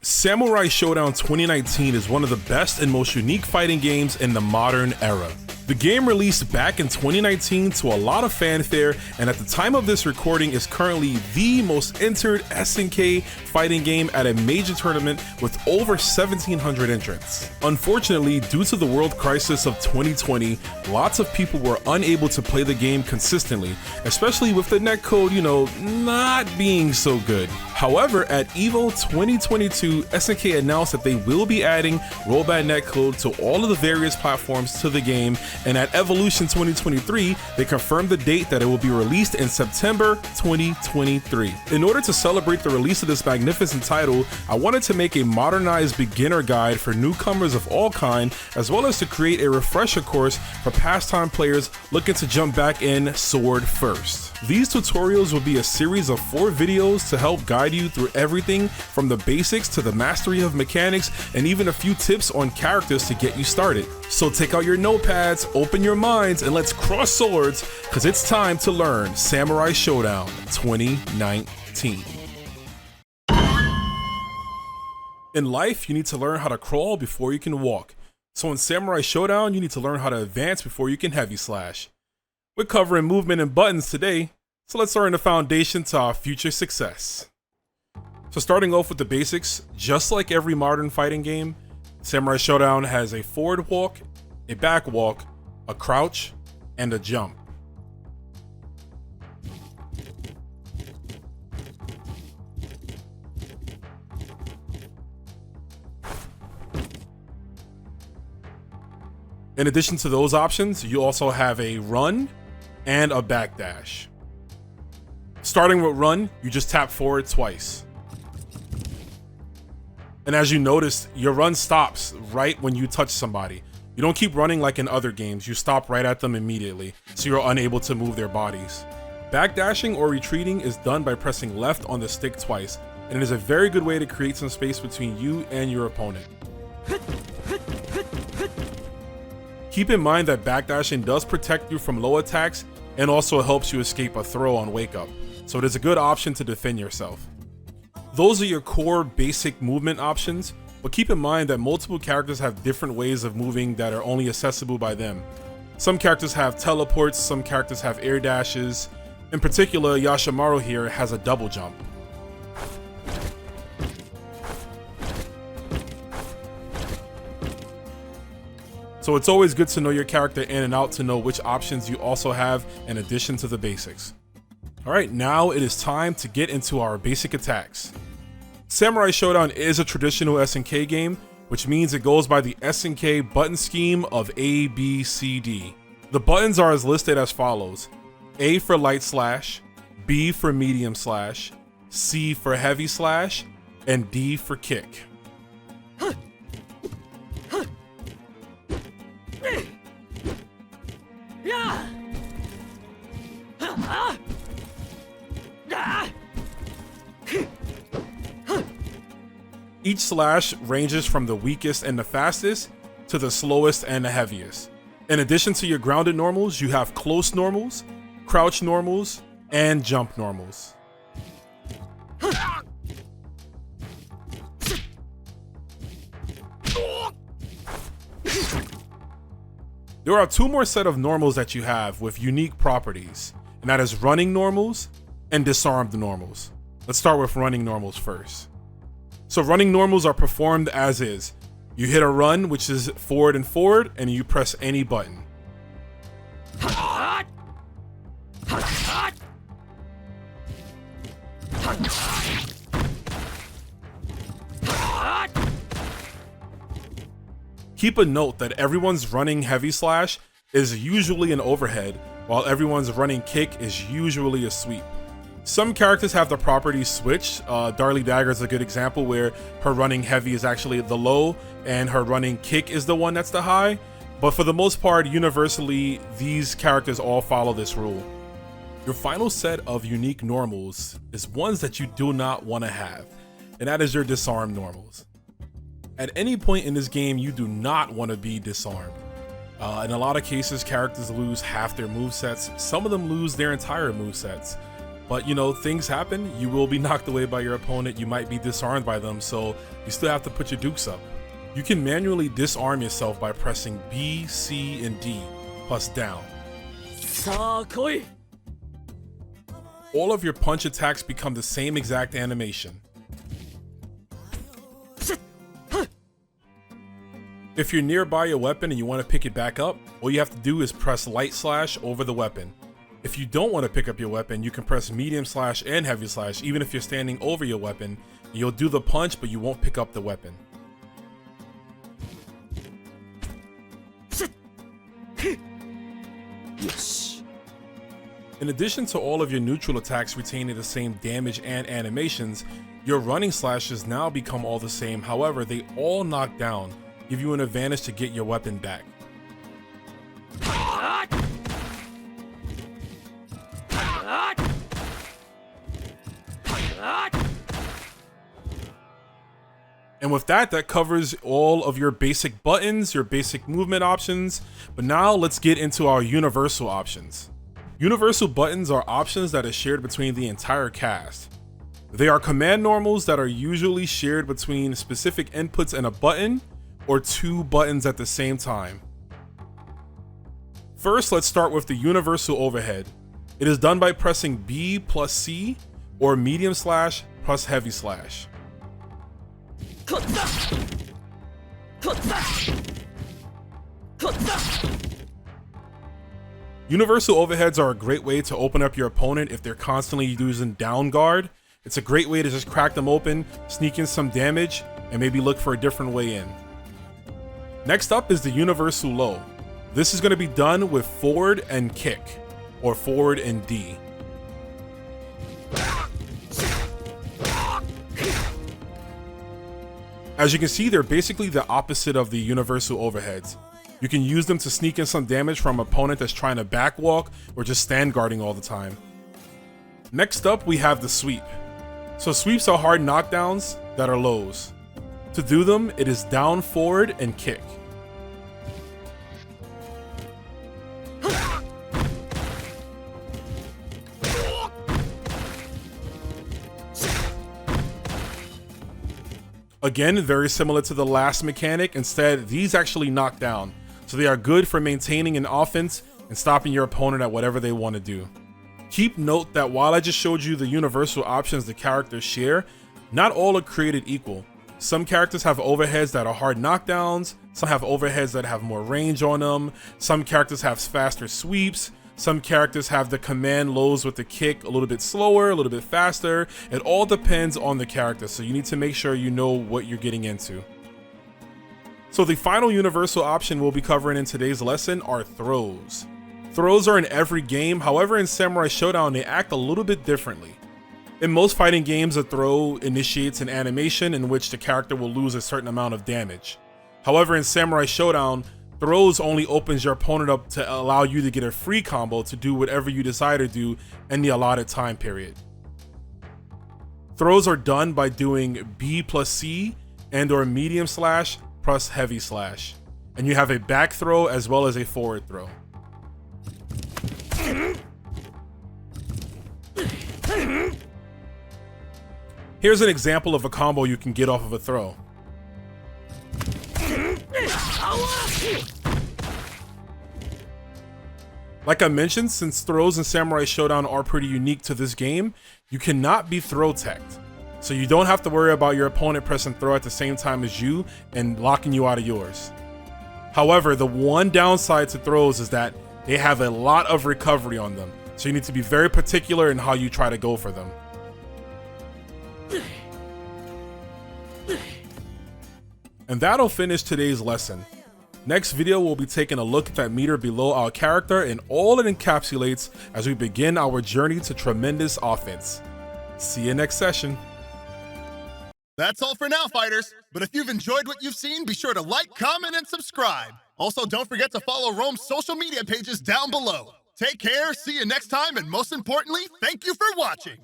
Samurai Shodown 2019 is one of the best and most unique fighting games in the modern era. The game released back in 2019 to a lot of fanfare, and at the time of this recording is currently the most entered SNK fighting game at a major tournament with over 1,700 entrants. Unfortunately, due to the world crisis of 2020, lots of people were unable to play the game consistently, especially with the netcode, not being so good. However, at EVO 2022, SNK announced that they will be adding rollback netcode to all of the various platforms to the game, and at Evolution 2023, they confirmed the date that it will be released in September 2023. In order to celebrate the release of this magnificent title, I wanted to make a modernized beginner guide for newcomers of all kind, as well as to create a refresher course for past-time players looking to jump back in sword first. These tutorials will be a series of 4 videos to help guide you through everything from the basics to the mastery of mechanics, and even a few tips on characters to get you started. So take out your notepads, open your minds, and let's cross swords, because it's time to learn Samurai Shodown 2019. In life, you need to learn how to crawl before you can walk. So in Samurai Shodown, you need to learn how to advance before you can heavy slash. We're covering movement and buttons today, so let's learn the foundation to our future success. So starting off with the basics, just like every modern fighting game, Samurai Shodown has a forward walk, a back walk, a crouch, and a jump. In addition to those options, you also have a run and a backdash. Starting with run, you just tap forward twice. And as you notice, your run stops right when you touch somebody. You don't keep running like in other games, you stop right at them immediately, so you're unable to move their bodies. Backdashing or retreating is done by pressing left on the stick twice, and it is a very good way to create some space between you and your opponent. Keep in mind that backdashing does protect you from low attacks and also helps you escape a throw on wake up, so it is a good option to defend yourself. Those are your core basic movement options, but keep in mind that multiple characters have different ways of moving that are only accessible by them. Some characters have teleports, some characters have air dashes. In particular, Yashimaru here has a double jump. So it's always good to know your character in and out to know which options you also have in addition to the basics. Alright, now it is time to get into our basic attacks. Samurai Shodown is a traditional SNK game, which means it goes by the SNK button scheme of A, B, C, D. The buttons are as listed as follows: A for light slash, B for medium slash, C for heavy slash, and D for kick. Each slash ranges from the weakest and the fastest to the slowest and the heaviest. In addition to your grounded normals, you have close normals, crouch normals, and jump normals. There are 2 more set of normals that you have with unique properties, and that is running normals and disarmed normals. Let's start with running normals first. So running normals are performed as is. You hit a run, which is forward, and you press any button. Keep a note that everyone's running heavy slash is usually an overhead, while everyone's running kick is usually a sweep. Some characters have the properties switched. Darlie Dagger is a good example where her running heavy is actually the low and her running kick is the one that's the high. But for the most part, universally, these characters all follow this rule. Your final set of unique normals is ones that you do not want to have, and that is your disarm normals. At any point in this game, you do not want to be disarmed. In a lot of cases, characters lose half their movesets. Some of them lose their entire movesets. But you know, things happen. You will be knocked away by your opponent. You might be disarmed by them, so you still have to put your dukes up. You can manually disarm yourself by pressing B, C, and D, plus down. All of your punch attacks become the same exact animation. If you're nearby your weapon and you want to pick it back up, all you have to do is press light slash over the weapon. If you don't want to pick up your weapon, you can press medium slash and heavy slash even if you're standing over your weapon. You'll do the punch, but you won't pick up the weapon. In addition to all of your neutral attacks retaining the same damage and animations, your running slashes now become all the same. However, they all knock down, give you an advantage to get your weapon back. And with that, that covers all of your basic buttons, your basic movement options. But now let's get into our universal options. Universal buttons are options that are shared between the entire cast. They are command normals that are usually shared between specific inputs and a button, or two buttons at the same time. First, let's start with the universal overhead. It is done by pressing B plus C or medium slash plus heavy slash. Universal overheads are a great way to open up your opponent if they're constantly using down guard. It's a great way to just crack them open, sneak in some damage, and maybe look for a different way in. Next up is the universal low. This is going to be done with forward and kick, or forward and D. As you can see, they're basically the opposite of the universal overheads. You can use them to sneak in some damage from an opponent that's trying to backwalk or just stand guarding all the time. Next up, we have the sweep. So sweeps are hard knockdowns that are lows. To do them, it is down, forward, and kick. Again, very similar to the last mechanic. Instead, these actually knock down. So they are good for maintaining an offense and stopping your opponent at whatever they want to do. Keep note that while I just showed you the universal options the characters share, not all are created equal. Some characters have overheads that are hard knockdowns, some have overheads that have more range on them, some characters have faster sweeps, some characters have the command lows with the kick a little bit slower, a little bit faster. It all depends on the character, so you need to make sure you know what you're getting into. So the final universal option we'll be covering in today's lesson are throws. Throws are in every game, however in Samurai Shodown they act a little bit differently. In most fighting games, a throw initiates an animation in which the character will lose a certain amount of damage. However in Samurai Shodown, throws only opens your opponent up to allow you to get a free combo to do whatever you decide to do in the allotted time period. Throws are done by doing B plus C and or medium slash plus heavy slash. And you have a back throw as well as a forward throw. Here's an example of a combo you can get off of a throw. Like I mentioned, since throws in Samurai Shodown are pretty unique to this game, you cannot be throw teched. So you don't have to worry about your opponent pressing throw at the same time as you and locking you out of yours. However, the one downside to throws is that they have a lot of recovery on them. So you need to be very particular in how you try to go for them. And that'll finish today's lesson. Next video, we'll be taking a look at that meter below our character and all it encapsulates as we begin our journey to tremendous offense. See you next session. That's all for now, fighters. But if you've enjoyed what you've seen, be sure to like, comment, and subscribe. Also, don't forget to follow Rome's social media pages down below. Take care, see you next time, and most importantly, thank you for watching.